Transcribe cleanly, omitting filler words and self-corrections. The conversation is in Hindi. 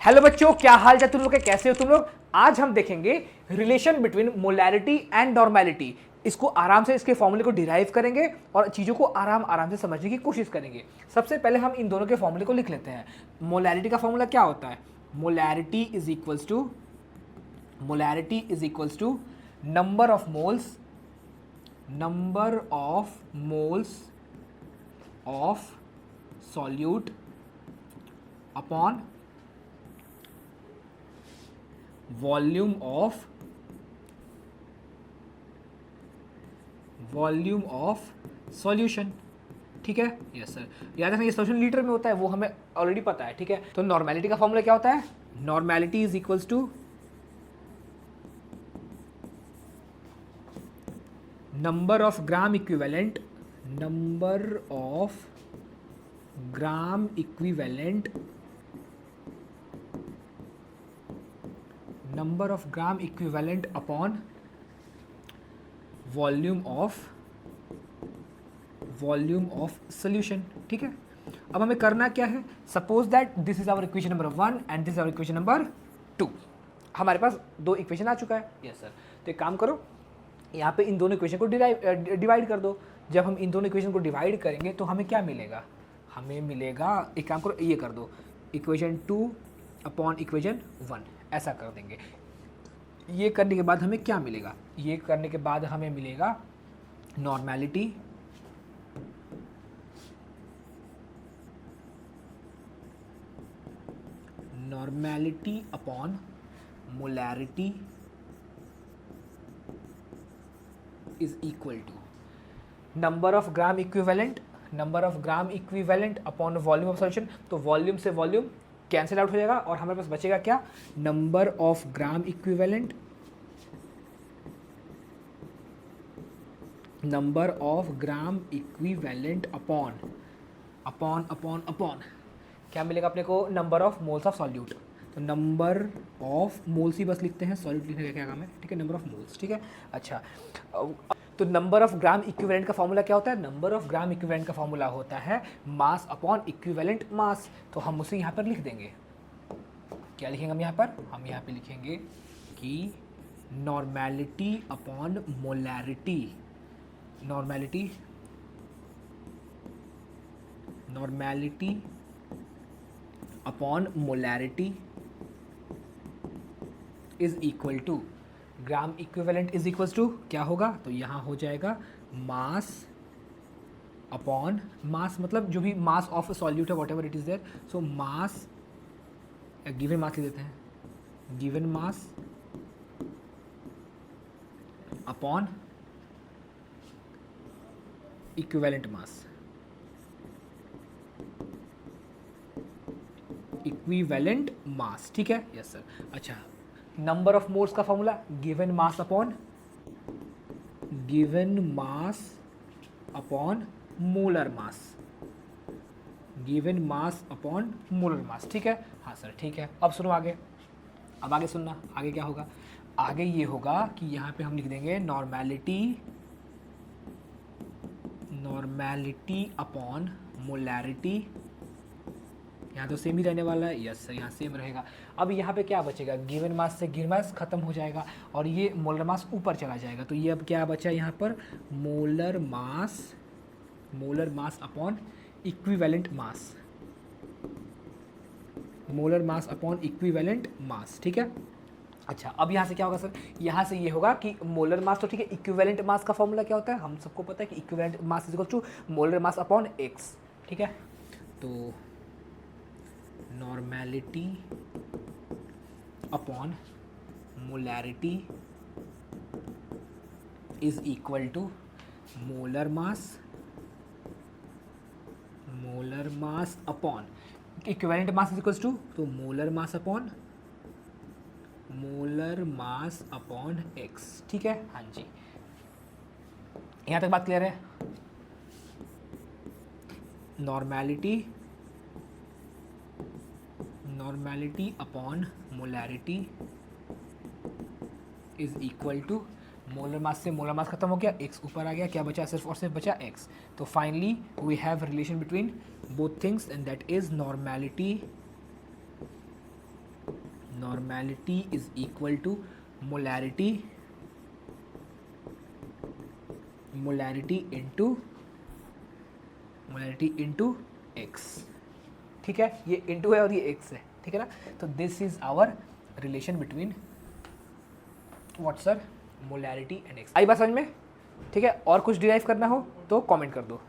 हेलो बच्चों, क्या हाल चाल तुम लोग के, कैसे हो तुम लोग। आज हम देखेंगे relation between molarity and normality. इसको आराम से इसके फॉर्मूले को डिराइव करेंगे और चीज़ों को आराम आराम से समझने की कोशिश करेंगे। सबसे पहले हम इन दोनों के फॉर्मूले को लिख लेते हैं। मोलैरिटी का फॉर्मूला क्या होता है? Molarity is equals to number of moles of solute upon volume of solution. ठीक है, यस सर। याद रखना ये सॉल्यूशन लीटर में होता है, वो हमें ऑलरेडी पता है। ठीक है, तो नॉर्मेलिटी का फॉर्मूला क्या होता है? Normality is equals to number of gram equivalent upon volume of solution. ठीक है, अब हमें करना क्या है? Suppose that this is our equation number 1 and this is our equation number 2। हमारे पास दो इक्वेशन आ चुका है। Yes sir. तो एक काम करो, यहाँ पे इन दोनों इक्वेशन को डिवाइड कर दो। जब हम इन दोनों इक्वेशन को डिवाइड करेंगे तो हमें क्या मिलेगा? हमें मिलेगा, एक काम करो, ये कर दो, इक्वेशन 2 अपॉन इक्वेशन 1, ऐसा कर देंगे। ये करने के बाद हमें क्या मिलेगा? ये करने के बाद हमें मिलेगा normality upon molarity is equal to number of gram equivalent upon volume of solution. तो वॉल्यूम से वॉल्यूम कैंसिल आउट हो जाएगा और हमारे पास बचेगा क्या? Number of gram equivalent upon क्या मिलेगा अपने को? Number of moles of solute. तो नंबर ऑफ मोल्स ही बस लिखते हैं, सॉल्यूट लिखने का क्या काम है? ठीक है, नंबर ऑफ मोल्स। ठीक है, अच्छा। तो नंबर ऑफ ग्राम इक्विवेलेंट का फॉर्मूला क्या होता है? नंबर ऑफ ग्राम इक्विवेलेंट का फॉर्मूला होता है मास अपॉन इक्विवेलेंट मास। तो हम उसे यहाँ पर लिख देंगे। क्या लिखेंगे हम यहाँ पर? हम यहाँ पे लिखेंगे कि normality upon molarity, normality upon molarity is equal to gram equivalent is equal to क्या होगा? तो यहाँ हो जाएगा मास अपॉन मास, मतलब जो भी मास ऑफ सॉल्यूट है, whatever it is there. So mass, given mass लिख देते हैं, given mass upon equivalent mass, ठीक है, यस सर। अच्छा, नंबर ऑफ मोल्स का formula given mass upon molar mass, ठीक है। हाँ सर, ठीक है। अब सुनो आगे, अब आगे सुनना, आगे क्या होगा? आगे ये होगा कि यहाँ पे हम लिख देंगे नॉर्मेलिटी अपॉन मोलैरिटी। यहाँ तो सेम ही रहने वाला है, यस सर, यहाँ सेम रहेगा। अब यहाँ पे क्या बचेगा? गिवन मास से गिवन मास खत्म हो जाएगा और ये मोलर मास ऊपर चला जाएगा। तो ये अब क्या बचा यहाँ पर? Molar mass upon equivalent mass, ठीक है। अच्छा, अब यहाँ से क्या होगा सर? यहाँ से ये होगा कि मोलर मास, तो ठीक है, इक्विवेलेंट मास का फॉर्मूला क्या होता है? हम सबको पता है कि equivalent mass is equal to molar mass upon X, ठीक है। तो normality upon molarity is equal to molar mass upon equivalent mass is equal to, तो मोलर मास अपॉन एक्स, ठीक है। हाँ जी, यहाँ तक बात क्लियर है? Normality upon molarity is equal to molar mass से मोलर मास खत्म हो गया, एक्स ऊपर आ गया, क्या बचा? सिर्फ और सिर्फ बचा एक्स। तो finally we have relation between both things and that is normality normality is equal to molarity into X, ठीक है, ये इंटू है और ये एक्स है, ठीक है ना। तो this is our relation between what sir, molarity and X. आई बात समझ में, ठीक है। और कुछ डिराइव करना हो तो कमेंट कर दो।